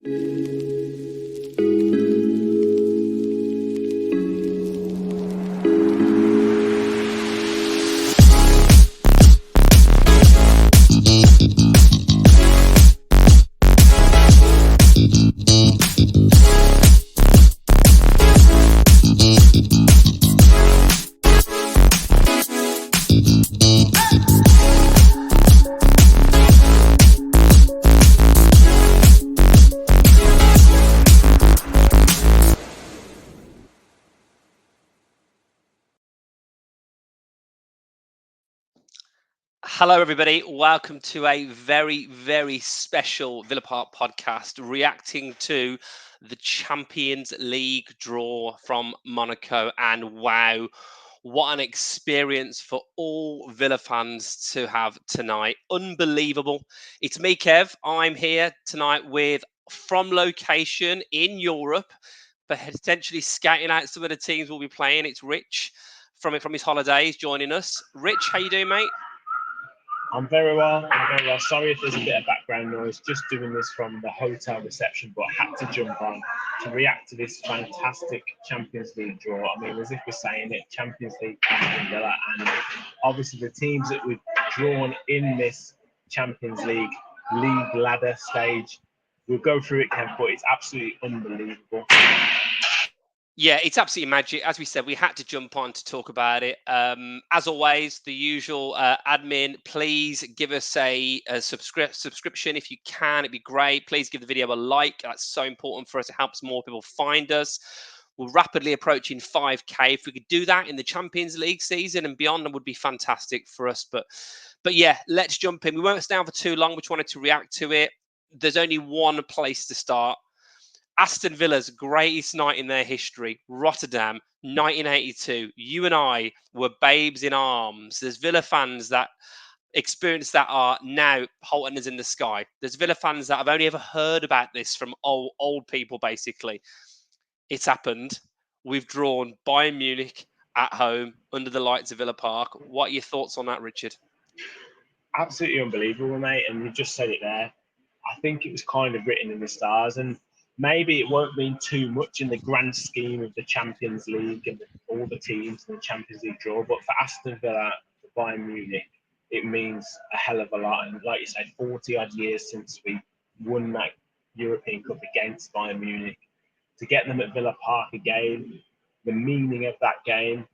Hello, everybody. Welcome to a very, very special Villa Park podcast reacting to the Champions League draw from Monaco. And wow, what an experience for all Villa fans to have tonight. Unbelievable. It's me, Kev. I'm here tonight from location in Europe, but potentially scouting out some of the teams we'll be playing. It's Rich from his holidays joining us. Rich, how you doing, mate? I'm very well. Sorry if there's a bit of background noise. Just doing this from the hotel reception, but had to jump on to react to this fantastic Champions League draw. I mean, as if we're saying it, Champions League, Aston Villa, and obviously the teams that we've drawn in this Champions League ladder stage. We'll go through it, Kev, but it's absolutely unbelievable. Yeah, it's absolutely magic. As we said, we had to jump on to talk about it. As always, the usual admin, please give us a subscription if you can. It'd be great. Please give the video a like. That's so important for us. It helps more people find us. We're rapidly approaching 5K. If we could do that in the Champions League season and beyond, that would be fantastic for us. But yeah, let's jump in. We won't stay down for too long. We just wanted to react to it. There's only one place to start. Aston Villa's greatest night in their history, Rotterdam, 1982. You and I were babes in arms. There's Villa fans that experience that are now holding us in the sky. There's Villa fans that have only ever heard about this from old people, basically. It's happened. We've drawn Bayern Munich at home under the lights of Villa Park. What are your thoughts on that, Richard? Absolutely unbelievable, mate. And you just said it there. I think it was kind of written in the stars. And maybe it won't mean too much in the grand scheme of the Champions League and all the teams in the Champions League draw, but for Aston Villa, for Bayern Munich, it means a hell of a lot. And like you said, 40 odd years since we won that European Cup against Bayern Munich. To get them at Villa Park again, the meaning of that game,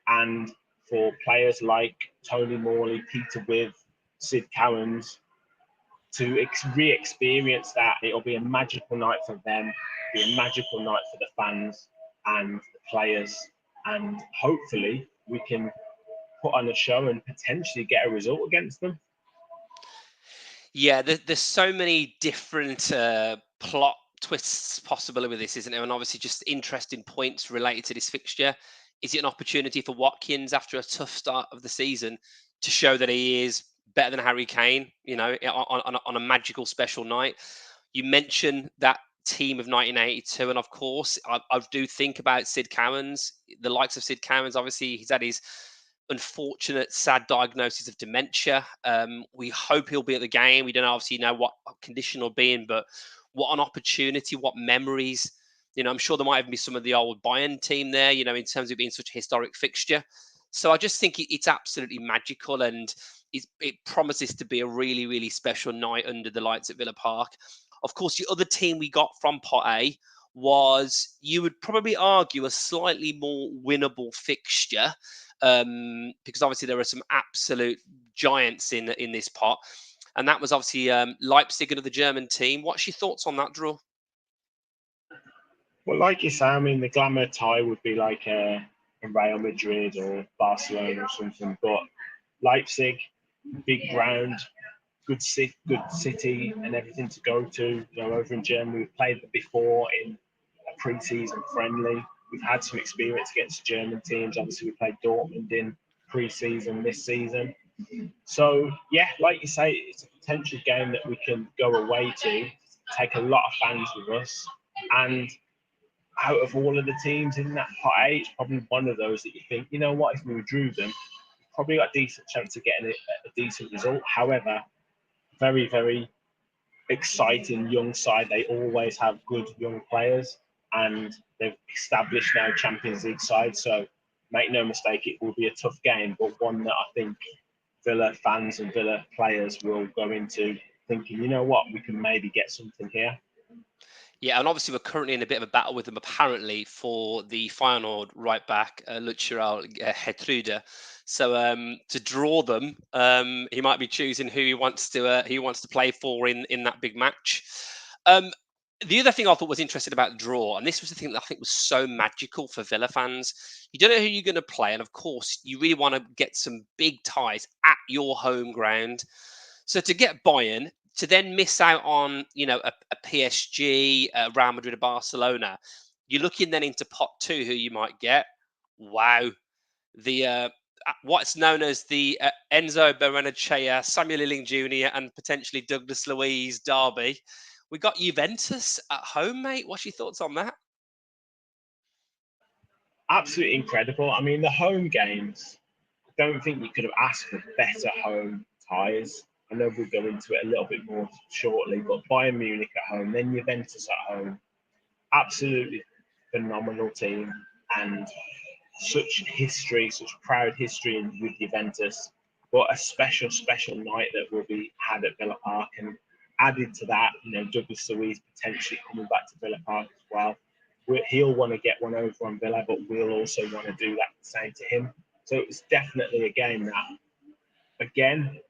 and for players like Tony Morley, Peter With, Sid Cowans, to re-experience that. It'll be a magical night for them, be a magical night for the fans and the players, and hopefully we can put on a show and potentially get a result against them. Yeah, there's so many different plot twists possible with this, isn't there? And obviously just interesting points related to this fixture. Is it an opportunity for Watkins after a tough start of the season to show that he is better than Harry Kane, on a magical special night? You mentioned that team of 1982, and of course, I do think about Sid Cowans, the likes of Sid Cowans. Obviously, he's had his unfortunate, sad diagnosis of dementia. We hope he'll be at the game. We don't obviously know what condition he'll be in, but what an opportunity, what memories. I'm sure there might even be some of the old Bayern team there, in terms of being such a historic fixture. So I just think it's absolutely magical, and it promises to be a really, really special night under the lights at Villa Park. Of course, the other team we got from Pot A was, you would probably argue, a slightly more winnable fixture, because obviously there are some absolute giants in this pot. And that was obviously Leipzig, another German team. What's your thoughts on that draw? Well, like you say, I mean, the glamour tie would be like a Real Madrid or Barcelona or something, but Leipzig, big ground, good city, and everything to go to. Over in Germany, we've played before in a pre-season friendly. We've had some experience against German teams. Obviously, we played Dortmund in pre-season this season. So, yeah, like you say, it's a potential game that we can go away to, take a lot of fans with us. And out of all of the teams in that pot A, it's probably one of those that you think, you know what, if we drew them, we've probably got a decent chance of getting a decent result. However, very, very exciting young side. They always have good young players, and they've established now Champions League side. So make no mistake, it will be a tough game, but one that I think Villa fans and Villa players will go into thinking, you know what, we can maybe get something here. Yeah, and obviously we're currently in a bit of a battle with them apparently for the Feyenoord right back, Luciano Hetruda. So to draw them, he might be choosing who he wants to play for in that big match. Um, the other thing I thought was interesting about the draw, and this was the thing that I think was so magical for Villa fans. You don't know who you're going to play, and of course, you really want to get some big ties at your home ground. So to get Bayern, to then miss out on, a PSG, Real Madrid, or Barcelona, you're looking then into pot two, who you might get. Wow, the what's known as the Enzo Berenachea, Samuel Lilling Jr., and potentially Douglas Luiz derby. We got Juventus at home, mate. What's your thoughts on that? Absolutely incredible. I mean, the home games, I don't think you could have asked for better home ties. I know we'll go into it a little bit more shortly, but Bayern Munich at home, then Juventus at home, absolutely phenomenal team, and such history, such proud history with Juventus. But a special, special night that will be had at Villa Park, and added to that, Douglas Luiz potentially coming back to Villa Park as well. He'll want to get one over on Villa, but we'll also want to do that the same to him. So it was definitely a game that, again,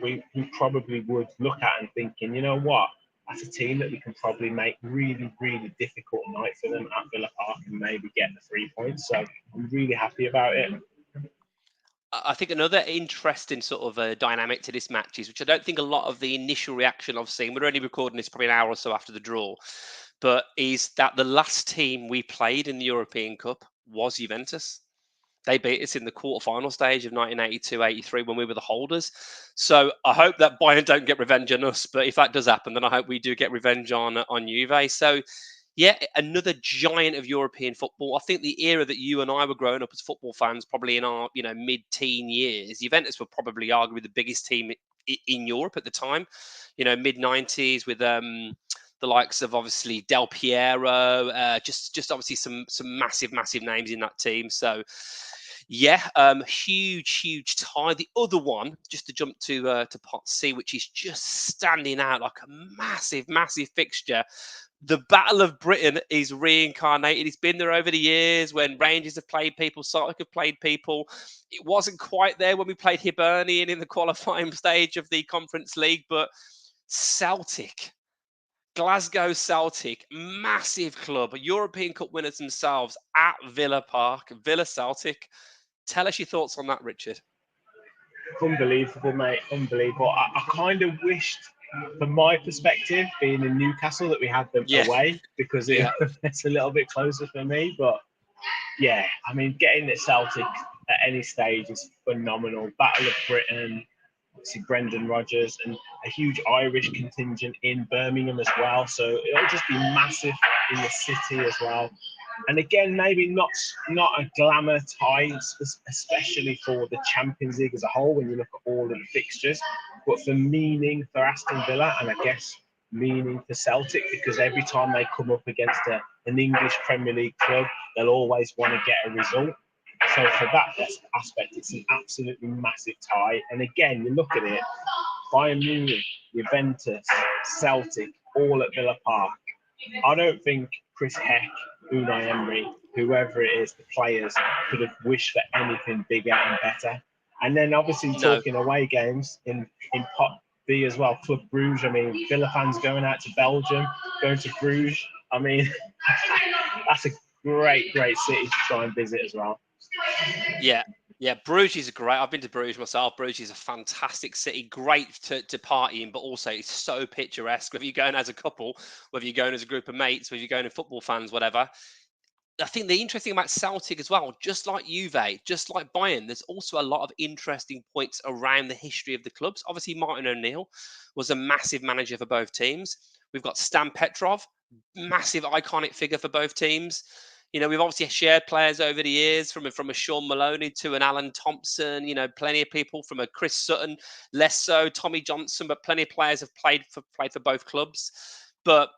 we probably would look at and thinking, you know what, that's a team that we can probably make really, really difficult night for them at Villa Park and maybe get the 3 points. So I'm really happy about it. I think another interesting sort of dynamic to this match is, which I don't think a lot of the initial reaction I've seen, we're only recording this probably an hour or so after the draw, but is that the last team we played in the European Cup was Juventus. They beat us in the quarterfinal stage of 1982-83 when we were the holders. So I hope that Bayern don't get revenge on us. But if that does happen, then I hope we do get revenge on Juve. So yeah, another giant of European football. I think the era that you and I were growing up as football fans, probably in our mid-teen years, Juventus were probably arguably the biggest team in Europe at the time. Mid-90s with the likes of obviously Del Piero, just obviously some massive names in that team. So yeah, huge tie. The other one, just to jump to pot C, which is just standing out like a massive fixture. The Battle of Britain is reincarnated. It's been there over the years when Rangers have played people, Celtic have played people. It wasn't quite there when we played Hibernian in the qualifying stage of the Conference League, but Celtic, Glasgow Celtic, massive club, European Cup winners themselves at Villa Park, Villa Celtic. Tell us your thoughts on that, Richard. Unbelievable, mate. Unbelievable. I kind of wished, from my perspective, being in Newcastle, that we had them Yeah, away because yeah. it's a little bit closer for me. But yeah, I mean, getting at Celtic at any stage is phenomenal. Battle of Britain, obviously Brendan Rodgers, and a huge Irish contingent in Birmingham as well. So it'll just be massive in the city as well. And again, maybe not a glamour tie, especially for the Champions League as a whole when you look at all of the fixtures, but for meaning for Aston Villa, and I guess meaning for Celtic, because every time they come up against an English Premier League club, they'll always want to get a result. So for that aspect, it's an absolutely massive tie. And again, you look at it, Bayern Munich, Juventus, Celtic, all at Villa Park. I don't think Chris Heck, Unai Emery, whoever it is, the players could have wished for anything bigger and better. And then obviously No. talking away games in Pot B as well, Club Brugge. I mean, Villa fans going out to Belgium, going to Bruges. I mean, that's a great city to try and visit as well. Yeah, yeah. Bruges is great. I've been to Bruges myself. Bruges is a fantastic city, great to party in, but also it's so picturesque. Whether you're going as a couple, whether you're going as a group of mates, whether you're going to football fans, whatever. I think the interesting about Celtic as well, just like Juve, just like Bayern, there's also a lot of interesting points around the history of the clubs. Obviously, Martin O'Neill was a massive manager for both teams. We've got Stan Petrov, massive iconic figure for both teams. You know, we've obviously shared players over the years, from a Sean Maloney to an Alan Thompson. You know, plenty of people, from a Chris Sutton, less so Tommy Johnson, but plenty of players have played for both clubs. But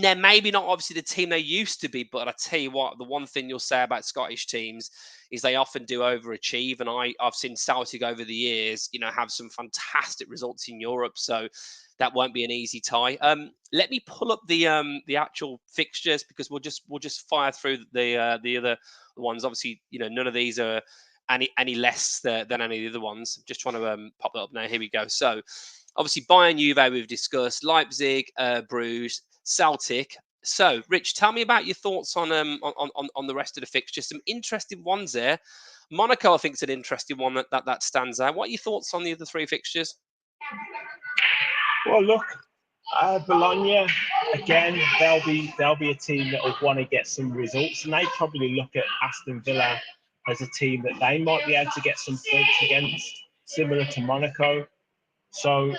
they're maybe not obviously the team they used to be. But I tell you what, the one thing you'll say about Scottish teams is they often do overachieve. And I've seen Celtic over the years, you know, have some fantastic results in Europe. So that won't be an easy tie. Let me pull up the actual fixtures, because we'll just fire through the other ones. Obviously, you know, none of these are any less than any of the other ones. I'm just trying to pop that up now. Here we go. So obviously Bayern, Juve, we've discussed. Leipzig, Bruges, Celtic. So, Rich, tell me about your thoughts on the rest of the fixtures. Some interesting ones there. Monaco, I think, is an interesting one that stands out. What are your thoughts on the other three fixtures? Well, look, Bologna again. They'll be a team that will want to get some results, and they probably look at Aston Villa as a team that they might be able to get some points against, similar to Monaco. So,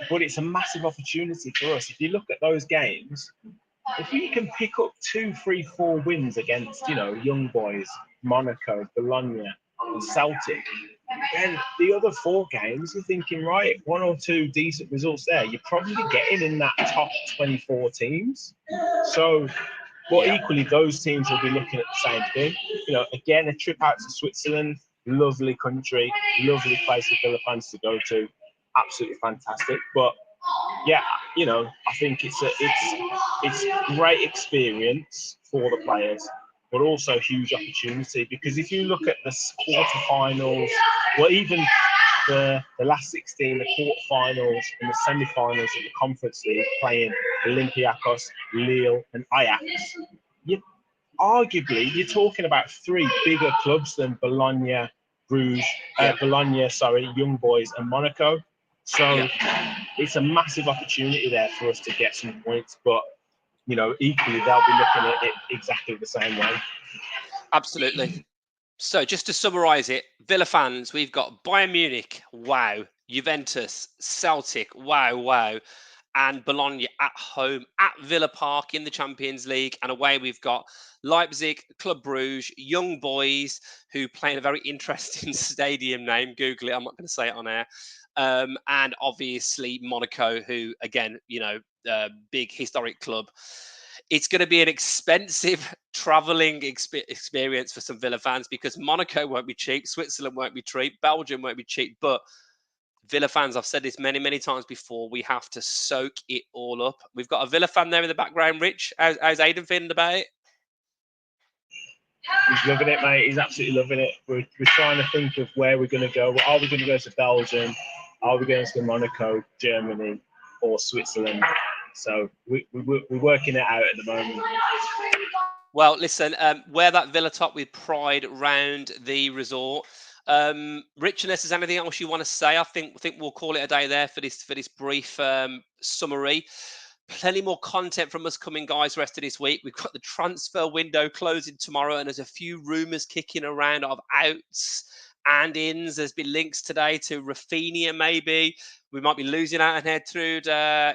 but it's a massive opportunity for us. If you look at those games, if we can pick up 2, 3, 4 wins against, you know, young boys, Monaco, Bologna, and Celtic, then the other 4 games, you're thinking, right, 1 or 2 decent results there, you're probably getting in that top 24 teams. So, but equally, those teams will be looking at the same thing. You know, again, a trip out to Switzerland, lovely country, lovely place for Villa fans to go to, absolutely fantastic. But yeah, you know, I think it's great experience for the players, but also huge opportunity, because if you look at the quarterfinals, well, even the last 16, the quarterfinals and the semi-finals of the Conference League, playing Olympiacos, Lille, and Ajax, arguably you're talking about 3 bigger clubs than Bologna, Bruges, Young Boys, and Monaco. So it's a massive opportunity there for us to get some points, but you know, equally they'll be looking at it exactly the same way. Absolutely. So just to summarise it, Villa fans, we've got Bayern Munich, wow, Juventus, Celtic, wow, and Bologna at home at Villa Park in the Champions League, and away we've got Leipzig, Club Brugge, Young Boys, who play in a very interesting stadium name. Google it. I'm not going to say it on air. And obviously Monaco, who, again, you know, big historic club. It's going to be an expensive traveling experience for some Villa fans, because Monaco won't be cheap, Switzerland won't be cheap, Belgium won't be cheap. But Villa fans, I've said this many times before, we have to soak it all up. We've got a Villa fan there in the background. Rich, how's Aidan feeling about it? He's loving it, mate. He's absolutely loving it. We're trying to think of where we're going to go. Are we going to go to Belgium? Are we going to Monaco, Germany, or Switzerland? So we're working it out at the moment. Well, listen, wear that Villa top with pride round the resort. Rich, unless there's anything else you want to say, I think we'll call it a day there for this brief summary. Plenty more content from us coming, guys, rest of this week. We've got the transfer window closing tomorrow, and there's a few rumours kicking around of outs and ins. There's been links today to Rafinha, maybe. We might be losing out on Gertrude.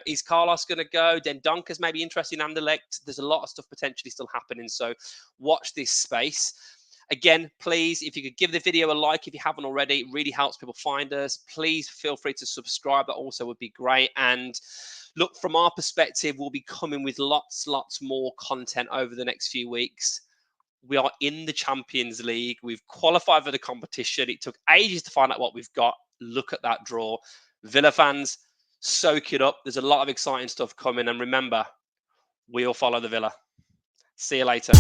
Is Carlos going to go? Then Donker's maybe interested in Anderlecht. There's a lot of stuff potentially still happening, so watch this space. Again, please, if you could give the video a like if you haven't already, it really helps people find us. Please feel free to subscribe. That also would be great. And look, from our perspective, we'll be coming with lots more content over the next few weeks. We are in the Champions League. We've qualified for the competition. It took ages to find out what we've got. Look at that draw. Villa fans, soak it up. There's a lot of exciting stuff coming. And remember, we'll follow the Villa. See you later.